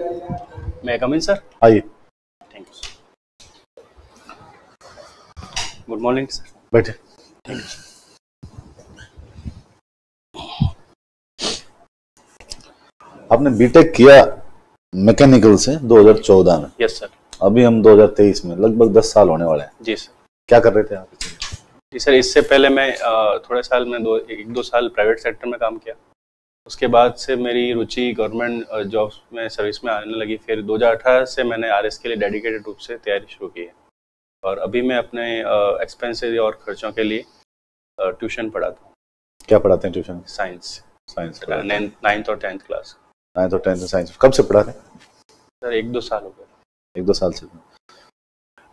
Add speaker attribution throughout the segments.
Speaker 1: मैं come in sir.
Speaker 2: आइए।
Speaker 1: Thank you sir. Good morning sir.
Speaker 2: बैठे।
Speaker 1: Thank you.
Speaker 2: आपने बीटेक किया मैकेनिकल से 2014 में।
Speaker 1: Yes sir.
Speaker 2: अभी हम 2023 में, लगभग 10 साल होने वाले हैं।
Speaker 1: जी सर।
Speaker 2: क्या कर रहे थे आप?
Speaker 1: जी सर, इससे पहले मैं थोड़े साल में एक दो साल प्राइवेट सेक्टर में काम किया। उसके बाद से मेरी रुचि गवर्नमेंट जॉब्स में सर्विस में आने लगी। फिर 2018 से मैंने आरएस के लिए डेडिकेटेड रूप से तैयारी शुरू की है और अभी मैं अपने एक्सपेंसेस और खर्चों के लिए ट्यूशन पढ़ाता हूँ।
Speaker 2: क्या पढ़ाते हैं ट्यूशन?
Speaker 1: साइंस।
Speaker 2: साइंस।
Speaker 1: 9th और 10th क्लास।
Speaker 2: 9th और 10th साइंस। कब से पढ़ा रहे हैं?
Speaker 1: सर 1-2 साल हो गए।
Speaker 2: 1-2 साल से।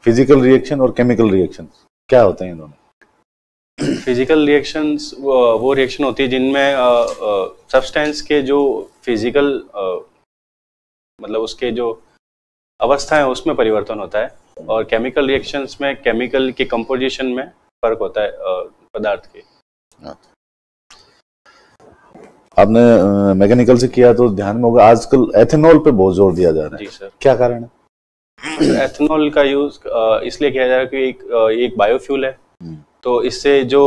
Speaker 2: फिजिकल रिएक्शन और केमिकल रिएक्शन क्या होते हैं इन दोनों?
Speaker 1: फिजिकल रिएक्शंस वो रिएक्शन होती है जिनमें सब्सटेंस के जो फिजिकल मतलब उसके जो अवस्था है उसमें परिवर्तन होता है और केमिकल रिएक्शंस में केमिकल के कंपोजिशन में फर्क होता है पदार्थ के।
Speaker 2: आपने मैकेनिकल से किया तो ध्यान में होगा आजकल एथेनॉल पे बहुत जोर दिया जा रहा है।
Speaker 1: जी सर।
Speaker 2: क्या कारण है?
Speaker 1: एथेनॉल का यूज इसलिए किया जा रहा है कि एक बायोफ्यूल है, तो इससे जो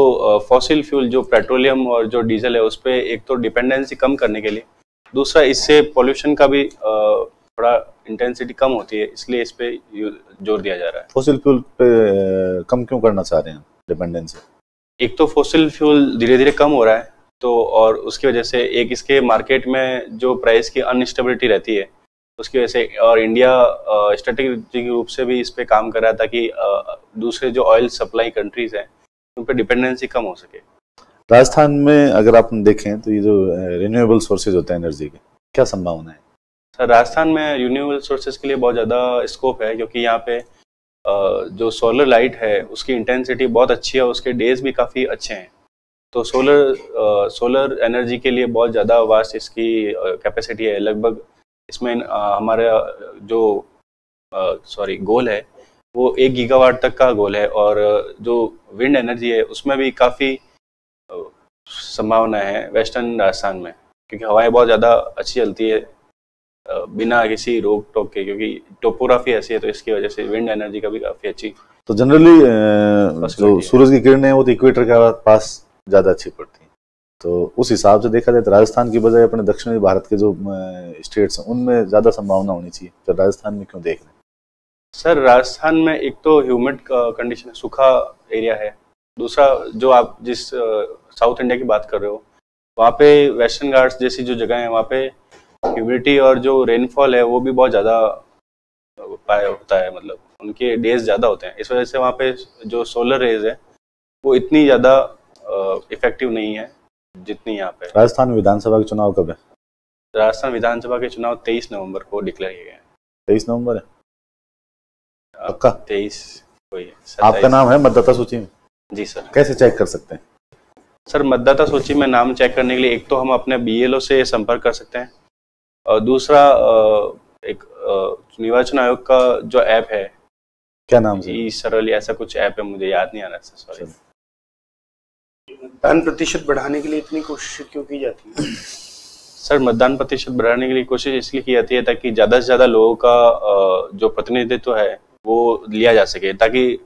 Speaker 1: फॉसिल फ्यूल जो पेट्रोलियम और जो डीजल है उस पर एक तो डिपेंडेंसी कम करने के लिए, दूसरा इससे पोल्यूशन का भी थोड़ा इंटेंसिटी कम होती है, इसलिए इस पे जोर दिया जा रहा है।
Speaker 2: फॉसिल फ्यूल पे कम क्यों करना चाह रहे हैं डिपेंडेंसी?
Speaker 1: एक तो फॉसिल फ्यूल धीरे धीरे कम हो रहा है, तो और उसकी वजह से एक इसके मार्केट में जो प्राइस की अनस्टेबिलिटी रहती है उसकी वजह से, और इंडिया स्ट्रेटेजिक रूप से भी इस पे काम कर रहा था कि दूसरे जो ऑयल सप्लाई कंट्रीज हैं उन पर डिपेंडेंसी कम हो सके।
Speaker 2: राजस्थान में अगर आप देखें तो ये जो रिन्यूएबल सोर्सेज होते हैं एनर्जी के, क्या संभावना है?
Speaker 1: सर राजस्थान में रिन्यूएबल सोर्सेज के लिए बहुत ज़्यादा स्कोप है, क्योंकि यहाँ पे जो सोलर लाइट है उसकी इंटेंसिटी बहुत अच्छी है, उसके डेज भी काफ़ी अच्छे हैं, तो सोलर एनर्जी के लिए बहुत ज़्यादा वास्ट इसकी कैपेसिटी है। लगभग इसमें हमारा जो गोल है वो 1 गीगावाट तक का गोल है, और जो विंड एनर्जी है उसमें भी काफ़ी संभावना है वेस्टर्न राजस्थान में, क्योंकि हवाएं बहुत ज़्यादा अच्छी चलती है बिना किसी रोक टोक के, क्योंकि टोपोग्राफी ऐसी है, तो इसकी वजह से विंड एनर्जी का भी काफ़ी अच्छी।
Speaker 2: तो जनरली जो सूरज की किरणें हैं वो तो इक्वेटर के पास ज़्यादा अच्छी पड़ती हैं, तो उस हिसाब से देखा जाए तो राजस्थान की बजाय अपने दक्षिणी भारत के जो स्टेट्स हैं उनमें ज़्यादा संभावना होनी चाहिए, तो राजस्थान में क्यों देख रहे हैं?
Speaker 1: सर राजस्थान में एक तो ह्यूमिड कंडीशन, सूखा एरिया है, दूसरा जो आप जिस साउथ इंडिया की बात कर रहे हो वहाँ पे वेस्टर्न घाट्स जैसी जो जगह है वहाँ पे ह्यूमिडिटी और जो रेनफॉल है वो भी बहुत ज़्यादा होता है, मतलब उनके डेज ज़्यादा होते हैं, इस वजह से वहाँ पे जो सोलर रेज है वो इतनी ज़्यादा इफेक्टिव नहीं है जितनी यहाँ पे।
Speaker 2: राजस्थान विधानसभा के चुनाव कब है?
Speaker 1: राजस्थान विधानसभा के चुनाव 23 नवंबर को डिक्लेयर किए गए हैं।
Speaker 2: 23 नवंबर है पक्का?
Speaker 1: 23 कोई है।
Speaker 2: आपका नाम है मतदाता सूची में?
Speaker 1: जी सर।
Speaker 2: कैसे चेक कर सकते हैं?
Speaker 1: सर मतदाता सूची में नाम चेक करने के लिए एक तो हम अपने BLO से संपर्क कर सकते हैं, और दूसरा एक निर्वाचन आयोग का जो ऐप है,
Speaker 2: क्या नाम है?
Speaker 1: ई-सरल ऐसा कुछ ऐप है, मुझे याद नहीं आ रहा सर, सॉरी।
Speaker 3: मतदान प्रतिशत बढ़ाने के लिए इतनी कोशिश क्यों की जाती है?
Speaker 1: सर मतदान प्रतिशत बढ़ाने के लिए कोशिश इसलिए की जाती है ताकि ज़्यादा से ज़्यादा लोगों का जो प्रतिनिधित्व है वो लिया जा सके, ताकि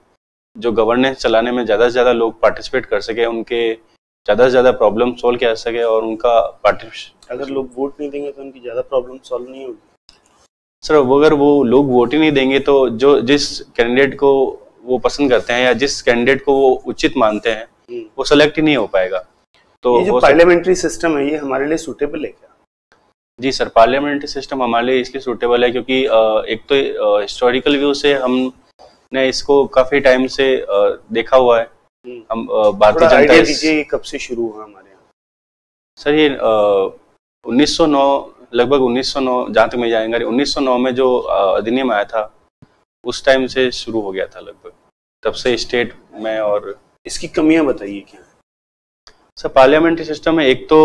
Speaker 1: जो गवर्नेंस चलाने में ज़्यादा से ज़्यादा लोग पार्टिसिपेट कर सके, उनके ज़्यादा से ज़्यादा प्रॉब्लम सॉल्व किया जा सके, और उनका पार्टिसिपेशन।
Speaker 3: अगर लोग वोट नहीं देंगे तो उनकी ज़्यादा प्रॉब्लम सॉल्व नहीं होगी?
Speaker 1: सर अगर वो लोग वोट ही नहीं देंगे तो जो जिस कैंडिडेट को वो पसंद करते हैं या जिस कैंडिडेट को वो उचित मानते हैं वो सेलेक्ट ही नहीं हो पाएगा। तो
Speaker 3: ये जो पार्लियामेंट्री सिस्टम है ये हमारे लिए सूटेबल है क्या?
Speaker 1: जी सर, पार्लियामेंट्री सिस्टम हमारे लिए इसलिए सूटेबल है क्योंकि एक तो हिस्टोरिकल व्यू से हमने इसको काफ़ी टाइम से देखा हुआ है। हम भारतीय जनता
Speaker 3: दीजिए कब से शुरू हुआ हमारे यहाँ?
Speaker 1: सर ये 1909 लगभग 1909 जहाँ तक मैं जानकारी 1909 में जो अधिनियम आया था उस टाइम से शुरू हो गया था लगभग, तब से स्टेट में। और
Speaker 3: इसकी कमियां बताइए क्या?
Speaker 1: सर पार्लियामेंट्री सिस्टम में एक तो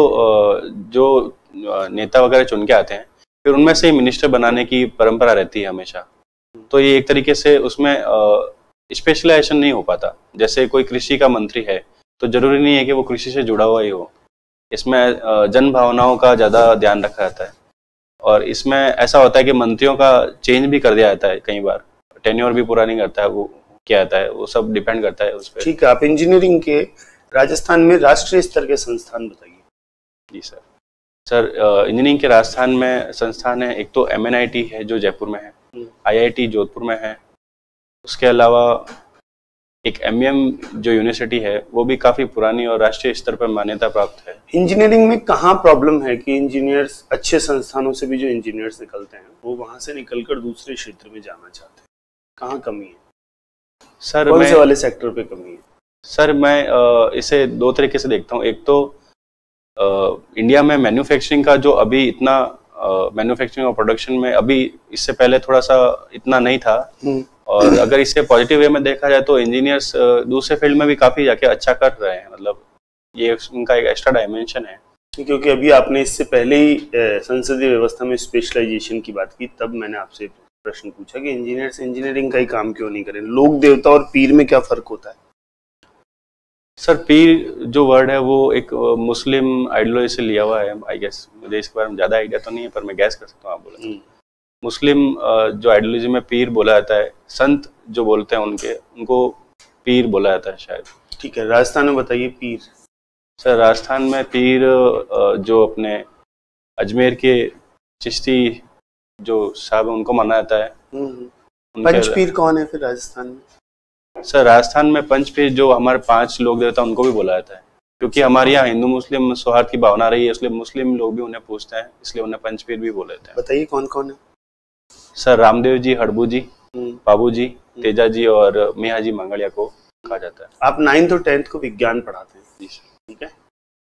Speaker 1: जो नेता वगैरह चुन के आते हैं फिर उनमें से मिनिस्टर बनाने की परंपरा रहती है हमेशा, तो ये एक तरीके से उसमें स्पेशलाइजेशन नहीं हो पाता। जैसे कोई कृषि का मंत्री है तो जरूरी नहीं है कि वो कृषि से जुड़ा हुआ ही हो, इसमें जन भावनाओं का ज़्यादा ध्यान रखा जाता है। और इसमें ऐसा होता है कि मंत्रियों का चेंज भी कर दिया जाता है कई बार, टेन्योर भी पूरा नहीं करता है वो, किया जाता है, वो सब डिपेंड करता है उस पर।
Speaker 3: ठीक है, आप इंजीनियरिंग के राजस्थान में राष्ट्रीय स्तर के संस्थान बताइए।
Speaker 1: जी सर। सर इंजीनियरिंग के राजस्थान में संस्थान है, एक तो MNIT है जो जयपुर में है, IIT जोधपुर में है, उसके अलावा एक MEM जो यूनिवर्सिटी है वो भी काफ़ी पुरानी और राष्ट्रीय स्तर पर मान्यता प्राप्त है।
Speaker 3: इंजीनियरिंग में कहाँ प्रॉब्लम है कि इंजीनियर्स अच्छे संस्थानों से भी जो इंजीनियर्स निकलते हैं वो वहां से निकलकर दूसरे क्षेत्र में जाना चाहते हैं, कहाँ कमी है
Speaker 1: सर?
Speaker 3: कौन से वाले सेक्टर पे कमी है?
Speaker 1: सर मैं इसे दो तरीके से देखता हूँ। एक तो इंडिया में मैन्युफैक्चरिंग का जो अभी इतना मैन्युफैक्चरिंग और प्रोडक्शन में अभी इससे पहले थोड़ा सा इतना नहीं था, और अगर इसे पॉजिटिव वे में देखा जाए तो इंजीनियर्स दूसरे फील्ड में भी काफ़ी जाके अच्छा कर रहे हैं, मतलब ये उनका एक एक्स्ट्रा डायमेंशन है।
Speaker 3: क्योंकि अभी आपने इससे पहले ही संसदीय व्यवस्था में स्पेशलाइजेशन की बात की, तब मैंने आपसे प्रश्न पूछा कि इंजीनियर्स इंजीनियरिंग का ही काम क्यों नहीं करें। लोक देवता और पीर में क्या फर्क होता है?
Speaker 1: सर पीर जो वर्ड है वो एक मुस्लिम आइडियोलॉजी से लिया हुआ है, आई गेस, मुझे इसके बारे में ज़्यादा आइडिया तो नहीं है पर मैं गैस कर सकता हूँ, आप बोला। मुस्लिम जो आइडियोलॉजी में पीर बोला जाता है, संत जो बोलते हैं उनको पीर बोला जाता है शायद। ठीक
Speaker 3: है, राजस्थान में बताइए पीर।
Speaker 1: सर राजस्थान में पीर जो अपने अजमेर के चिश्ती जो साहब है उनको माना जाता है।
Speaker 3: पंच पीर कौन है फिर राजस्थान में?
Speaker 1: सर राजस्थान में पंच पीर जो हमारे 5 लोक देवता उनको भी बोला जाता है, क्योंकि हमारे यहाँ हिंदू मुस्लिम सौहार्द की भावना रही है, इसलिए मुस्लिम लोग भी उन्हें पूछते हैं, इसलिए उन्हें पंच पीर भी बोले जाते हैं।
Speaker 3: बताइए कौन कौन है?
Speaker 1: सर रामदेव जी, हड़बू जी, बाबू जी, तेजा जी और मियाँ जी मंगलिया को कहा जाता है।
Speaker 3: आप 9th और 10th को विज्ञान पढ़ाते हैं? जी सर। ठीक है,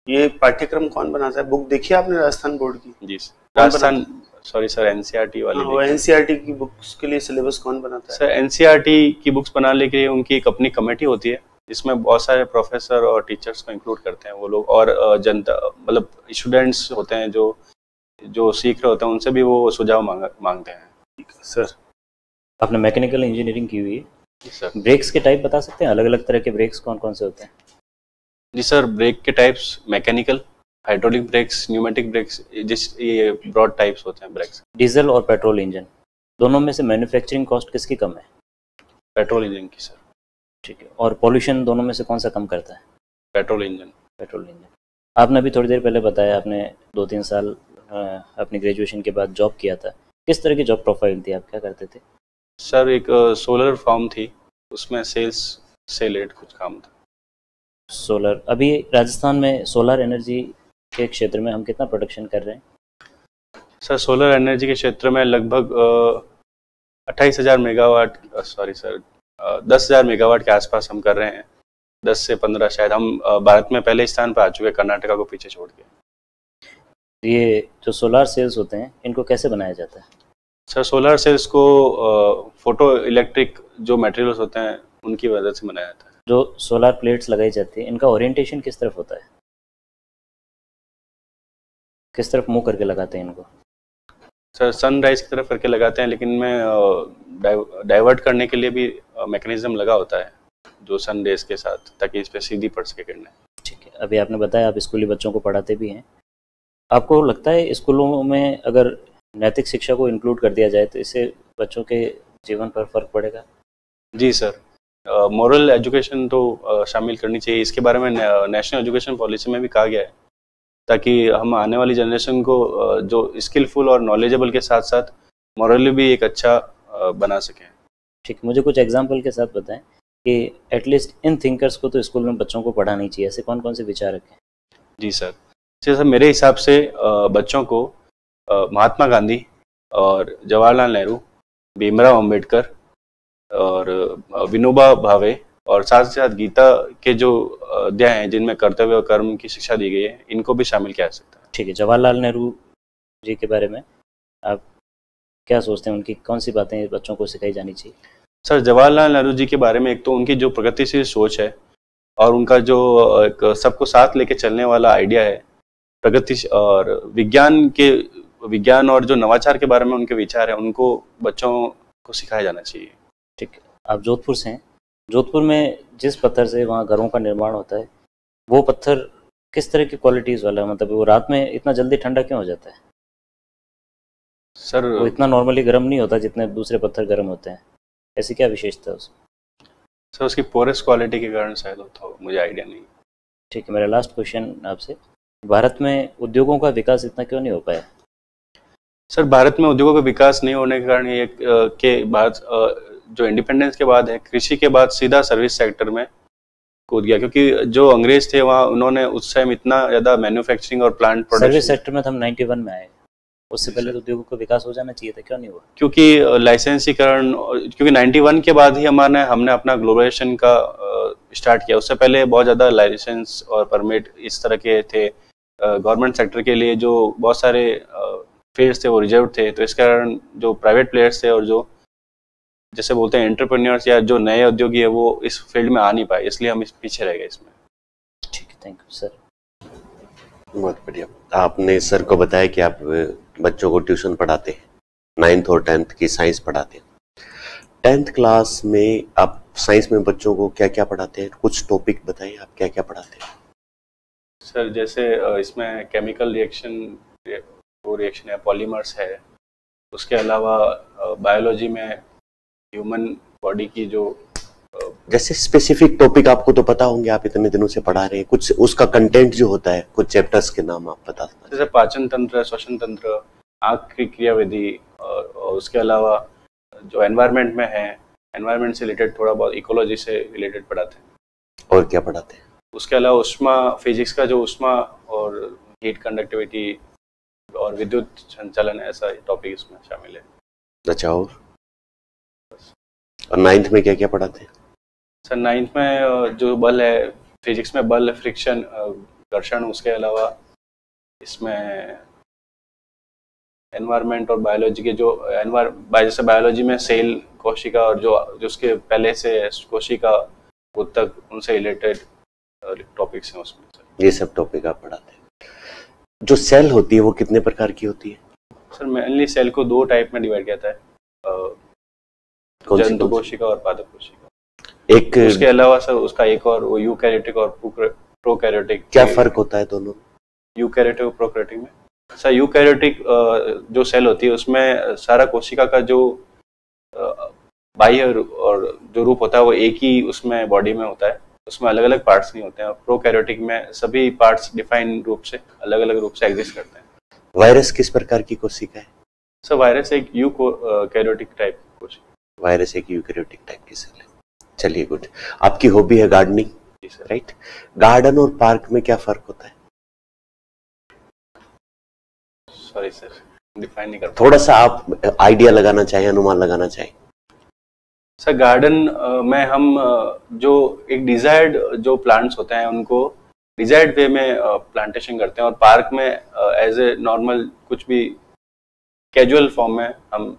Speaker 3: ये पाठ्यक्रम कौन बनाता है? बुक देखी आपने राजस्थान बोर्ड की?
Speaker 1: जी sir. Rajasthan, sorry sir, NCERT वाली।
Speaker 3: वो NCERT की बुक्स के लिए सिलेबस कौन बनाता है?
Speaker 1: सर NCERT की बुक्स बनाने के लिए उनकी एक अपनी कमेटी होती है, जिसमें बहुत सारे प्रोफेसर और टीचर्स को इंक्लूड करते हैं वो लोग, और जनता मतलब स्टूडेंट्स होते हैं जो सीख रहे होते हैं, उनसे भी वो सुझाव मांगते हैं।
Speaker 3: सर
Speaker 4: आपने मैकेनिकल इंजीनियरिंग की हुई है
Speaker 1: सर,
Speaker 4: ब्रेक्स के टाइप बता सकते हैं? अलग अलग तरह के ब्रेक्स कौन कौन से होते हैं?
Speaker 1: जी सर, ब्रेक के types mechanical, hydraulic brakes, pneumatic brakes, ये ब्रॉड टाइप्स होते हैं ब्रेक्स।
Speaker 4: डीजल और पेट्रोल इंजन दोनों में से मैन्युफैक्चरिंग कॉस्ट किसकी कम है?
Speaker 1: पेट्रोल इंजन की सर।
Speaker 4: ठीक है, और पॉल्यूशन दोनों में से कौन सा कम करता है?
Speaker 1: Petrol engine.
Speaker 4: Petrol engine. आपने अभी थोड़ी देर पहले बताया आपने 2-3 साल अपनी ग्रेजुएशन के बाद जॉब किया था, किस तरह की जॉब प्रोफाइल थी, आप क्या करते थे?
Speaker 1: सर एक सोलर फार्म थी, उसमें सेल्स से रिलेटेड कुछ काम था।
Speaker 4: सोलर, अभी राजस्थान में सोलर एनर्जी के क्षेत्र में हम कितना प्रोडक्शन कर रहे हैं?
Speaker 1: सर सोलर एनर्जी के क्षेत्र में लगभग 28,000 मेगावाट, सॉरी सर 10,000 मेगावाट के आसपास हम कर रहे हैं। 10 से 15 शायद। हम भारत में पहले स्थान पर आ चुके हैं, कर्नाटका को पीछे छोड़ के।
Speaker 4: ये जो सोलर सेल्स होते हैं इनको कैसे बनाया जाता है?
Speaker 1: सर सोलर सेल्स को फोटो इलेक्ट्रिक जो मटेरियल्स होते हैं उनकी वजह से बनाया जाता है।
Speaker 4: जो सोलर प्लेट्स लगाई जाती है इनका ओरिएंटेशन किस तरफ होता है? किस तरफ मुंह करके लगाते हैं इनको?
Speaker 1: सर सनराइज की तरफ करके लगाते हैं, लेकिन में डाइवर्ट करने के लिए भी मैकेनिज्म लगा होता है जो सन रेज के साथ, ताकि इस पर सीधी पड़ सके किरणें।
Speaker 4: ठीक है, अभी आपने बताया आप स्कूली बच्चों को पढ़ाते भी हैं, आपको लगता है स्कूलों में अगर नैतिक शिक्षा को इंक्लूड कर दिया जाए तो इससे बच्चों के जीवन पर फर्क पड़ेगा?
Speaker 1: जी सर, मॉरल एजुकेशन तो शामिल करनी चाहिए। इसके बारे में नेशनल एजुकेशन पॉलिसी में भी कहा गया है, ताकि हम आने वाली जनरेशन को जो स्किलफुल और नॉलेजेबल के साथ साथ मॉरली भी एक अच्छा बना सकें।
Speaker 4: ठीक, मुझे कुछ एग्जांपल के साथ बताएं कि एटलीस्ट इन थिंकर्स को तो स्कूल में बच्चों को पढ़ाना ही चाहिए, ऐसे कौन कौन से विचारक हैं?
Speaker 1: जी सर, जैसे मेरे हिसाब से बच्चों को महात्मा गांधी और जवाहरलाल नेहरू, भीमराव अंबेडकर और विनोबा भावे और साथ ही साथ गीता के जो अध्याय हैं जिनमें कर्तव्य और कर्म की शिक्षा दी गई है, इनको भी शामिल किया जा सकता है।
Speaker 4: ठीक है, जवाहरलाल नेहरू जी के बारे में आप क्या सोचते हैं, उनकी कौन सी बातें बच्चों को सिखाई जानी चाहिए?
Speaker 1: सर जवाहरलाल नेहरू जी के बारे में एक तो उनकी जो प्रगतिशील सोच है और उनका जो एक सबको साथ लेके चलने वाला आइडिया है, प्रगति और विज्ञान और जो नवाचार के बारे में उनके विचार है, उनको बच्चों को सिखाया जाना चाहिए।
Speaker 4: ठीक है, आप जोधपुर से हैं, जोधपुर में जिस पत्थर से वहाँ घरों का निर्माण होता है वो पत्थर किस तरह की क्वालिटीज़ वाला है? मतलब वो रात में इतना जल्दी ठंडा क्यों हो जाता है?
Speaker 1: सर
Speaker 4: वो इतना नॉर्मली गर्म नहीं होता जितने दूसरे पत्थर गर्म होते हैं, ऐसी क्या विशेषता है उसमें?
Speaker 1: सर उसकी पोरस क्वालिटी के कारण शायद होता हो, मुझे आइडिया नहीं।
Speaker 4: ठीक है, मेरा लास्ट क्वेश्चन आपसे, भारत में उद्योगों का विकास इतना क्यों नहीं हो पाया?
Speaker 1: सर भारत में उद्योगों का विकास नहीं होने के कारण ये कि भारत जो इंडिपेंडेंस के बाद है, कृषि के बाद सीधा सर्विस सेक्टर में कूद गया, क्योंकि जो अंग्रेज थे वहाँ उन्होंने उस टाइम इतना ज़्यादा मैन्युफैक्चरिंग और प्लांट
Speaker 4: सर्विस
Speaker 1: प्रोडक्शन।
Speaker 4: सेक्टर में तो हम 91 में आए, उससे पहले तो उद्योगों का विकास हो जाना चाहिए था, क्यों नहीं हुआ?
Speaker 1: क्योंकि लाइसेंसीकरण, क्योंकि 91 के बाद ही हमने अपना ग्लोबलाइजेशन का स्टार्ट किया। उससे पहले बहुत ज़्यादा लाइसेंस और परमिट इस तरह के थे गवर्नमेंट सेक्टर के लिए, जो बहुत सारे फील्ड्स थे वो रिजर्व थे। तो इस कारण जो प्राइवेट प्लेयर्स थे और जो जैसे बोलते हैं एंटरप्रेन्योर्स या जो नए उद्योगी है वो इस फील्ड में आ नहीं पाए, इसलिए हम इस पीछे रह गए इसमें।
Speaker 4: ठीक है, थैंक यू सर।
Speaker 5: बहुत बढ़िया। आपने सर को बताया कि आप बच्चों को ट्यूशन पढ़ाते हैं, 9th और 10th की साइंस पढ़ाते हैं। 10th क्लास में आप साइंस में बच्चों को क्या क्या पढ़ाते हैं? कुछ टॉपिक बताइए, आप क्या क्या पढ़ाते हैं?
Speaker 1: सर जैसे इसमें केमिकल रिएक्शन, वो रिएक्शन है, पॉलीमर्स है। उसके अलावा बायोलॉजी में ह्यूमन बॉडी की जो
Speaker 5: जैसे स्पेसिफिक टॉपिक आपको तो पता होंगे, आप इतने दिनों से पढ़ा रहे हैं, कुछ उसका कंटेंट जो होता है, कुछ चैप्टर्स के नाम आप बता सकते हैं?
Speaker 1: जैसे पाचन तंत्र, श्वसन तंत्र, आँख की क्रियाविधि, और उसके अलावा जो एनवायरनमेंट में है, एनवायरनमेंट से रिलेटेड थोड़ा बहुत इकोलॉजी से रिलेटेड पढ़ाते हैं।
Speaker 5: और क्या पढ़ाते हैं?
Speaker 1: उसके अलावा उष्मा फिजिक्स का जो उष्मा और हीट कंडक्टिविटी और विद्युत संचालन, ऐसा टॉपिक इसमें शामिल है।
Speaker 5: अच्छा, और 9th में क्या क्या पढ़ाते हैं?
Speaker 1: सर 9th में जो बल है, फिजिक्स में बल, फ्रिक्शन, घर्षण। उसके अलावा इसमें एनवायरनमेंट और बायोलॉजी के जो जैसे बायोलॉजी में सेल, कोशिका और जो उसके पहले से कोशिका उत्तक, उनसे रिलेटेड टॉपिक्स हैं उसमें। सर
Speaker 5: ये सब टॉपिक आप पढ़ाते हैं। जो सेल होती है वो कितने प्रकार की होती है?
Speaker 1: सर मेनली सेल को 2 टाइप में डिवाइड किया था, जंतु कोशिका और पादप कोशिका।
Speaker 5: एक
Speaker 1: उसके अलावा सर उसका एक और वो यूकैरियोटिक और प्रोकैरियोटिक।
Speaker 5: क्या फर्क होता है दोनों?
Speaker 1: यूकैरियोटिक और प्रोकैरियोटिक में सर यूकैरियोटिक जो सेल होती है उसमें सारा कोशिका का जो बाह्य और जो रूप होता है वो एक ही उसमें बॉडी में होता है, उसमें अलग अलग पार्ट्स नहीं होते हैं। प्रोकैरियोटिक में सभी पार्ट्स डिफाइन रूप से अलग अलग रूप से एग्जिस्ट करते हैं।
Speaker 5: वायरस किस प्रकार की कोशिका है?
Speaker 1: सर वायरस एक यूकैरियोटिक टाइप कोशिका।
Speaker 5: वायरस एक यूकैरियोटिक टाइप की सेल है। चलिए, गुड। आपकी हॉबी है गार्डनिंग, राइट? गार्डन और पार्क में क्या फर्क होता है?
Speaker 1: सॉरी सर, डिफाइन नहीं कर
Speaker 5: थोड़ा सा आप आइडिया लगाना चाहें, अनुमान लगाना चाहें।
Speaker 1: सर गार्डन में हम जो एक डिजायर्ड जो प्लांट्स होते हैं उनको डिजायर्ड वे में प्लांटेशन करते हैं, और पार्क में एज ए नॉर्मल कुछ भी कैजुअल फॉर्म में हम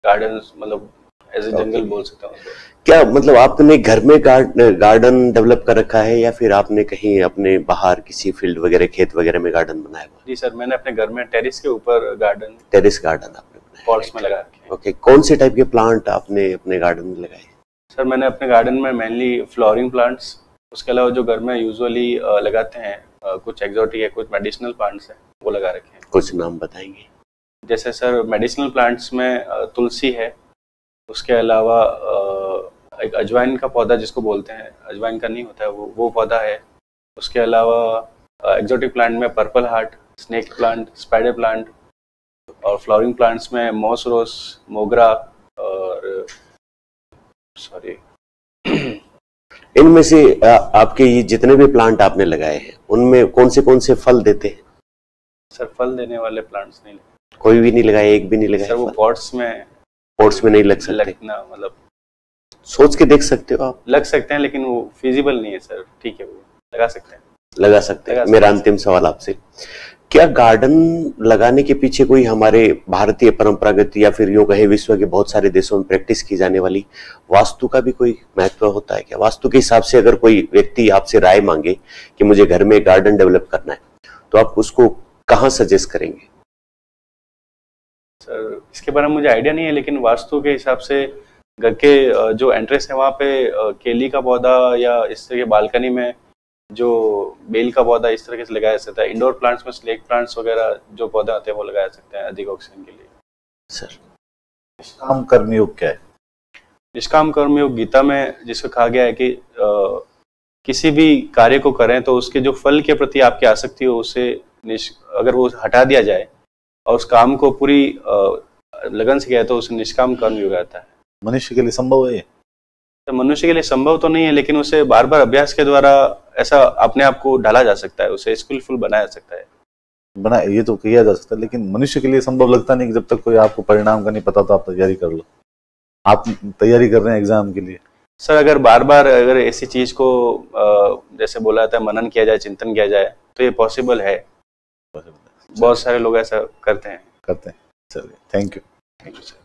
Speaker 1: गार्डन, मतलब एज ए जंगल बोल सकते हैं।
Speaker 5: क्या मतलब आपने घर में गार्डन डेवलप कर रखा है, या फिर आपने कहीं अपने बाहर किसी फील्ड वगैरह, खेत वगैरह में गार्डन बनाया हुआ?
Speaker 1: जी सर, मैंने अपने घर में टेरिस के ऊपर गार्डन,
Speaker 5: टेरिस गार्डन आपने बनाया,
Speaker 1: पॉट्स में लगा रखे हैं।
Speaker 5: ओके, कौन से टाइप के प्लांट आपने अपने गार्डन में लगाए?
Speaker 1: सर मैंने अपने गार्डन में मेनली फ्लावरिंग प्लांट्स, उसके अलावा जो घर में यूजुअली लगाते हैं कुछ एक्सोटिक है, कुछ मेडिसिनल प्लांट्स हैं, वो लगा रखे हैं।
Speaker 5: कुछ नाम बताएंगे?
Speaker 1: जैसे सर मेडिसिनल प्लांट्स में तुलसी है, उसके अलावा एक अजवाइन का पौधा जिसको बोलते हैं, अजवाइन का नहीं होता है वो पौधा है। उसके अलावा एक्सोटिक प्लांट में purple heart, snake plant, spider plant, और फ्लावरिंग प्लांट्स में मॉस रोज, मोगरा और सॉरी
Speaker 5: इनमें से आपके ये जितने भी प्लांट आपने लगाए हैं उनमें कौन से फल देते हैं?
Speaker 1: सर फल देने वाले प्लांट्स नहीं,
Speaker 5: कोई भी नहीं लगाए? एक भी नहीं लगाए?
Speaker 1: सर वो पॉट्स में
Speaker 5: नहीं लग सकते?
Speaker 1: लगना मतलब
Speaker 5: सोच के देख सकते हो आप?
Speaker 1: लग सकते हैं लेकिन वो फिजिबल नहीं है सर। ठीक है, वो लगा सकते हैं।
Speaker 5: लगा सकते हैं। मेरा अंतिम सवाल आपसे, क्या गार्डन लगाने के पीछे कोई हमारे भारतीय परंपरागत या फिर यूं कहे विश्व के बहुत सारे देशों में प्रैक्टिस की जाने वाली वास्तु का भी कोई महत्व होता है क्या? वास्तु के हिसाब से अगर कोई व्यक्ति आपसे राय मांगे कि मुझे घर में गार्डन डेवलप करना है, तो आप उसको कहाँ सजेस्ट करेंगे?
Speaker 1: सर इसके बारे में मुझे आइडिया नहीं है, लेकिन वास्तु के हिसाब से घर के जो एंट्रेंस है वहाँ पे केली का पौधा या इस तरह के बालकनी में जो बेल का पौधा इस तरीके से लगाया जा सकता है। इंडोर प्लांट्स में स्नेक प्लांट्स वगैरह जो पौधे आते हैं वो लगाया सकते हैं अधिक ऑक्सीजन के लिए।
Speaker 5: सर
Speaker 2: निष्काम कर्मयोग क्या है?
Speaker 1: निष्काम कर्मयोग गीता में जिसको कहा गया है कि किसी भी कार्य को करें तो उसके जो फल के प्रति आपकी आसक्ति हो उसे अगर वो हटा दिया जाए और उस काम को पूरी लगन से किया तो उसे निष्काम कर्मयोग आता है।
Speaker 2: मनुष्य के लिए संभव है ये?
Speaker 1: तो मनुष्य के लिए संभव तो नहीं है, लेकिन उसे बार बार अभ्यास के द्वारा ऐसा अपने आप को ढाला जा सकता है, उसे स्किलफुल बनाया जा सकता है।
Speaker 2: बना ये तो किया जा सकता है, लेकिन मनुष्य के लिए संभव लगता नहीं कि जब तक कोई आपको परिणाम का नहीं पता तो आप तैयारी कर लो। आप तैयारी कर रहे हैं एग्जाम के लिए
Speaker 1: सर, अगर बार बार अगर ऐसी चीज को जैसे बोला जाता है मनन किया जाए, चिंतन किया जाए तो ये पॉसिबल है। बहुत सारे लोग ऐसा करते हैं।
Speaker 2: चलिए, thank you.
Speaker 1: Thank you sir.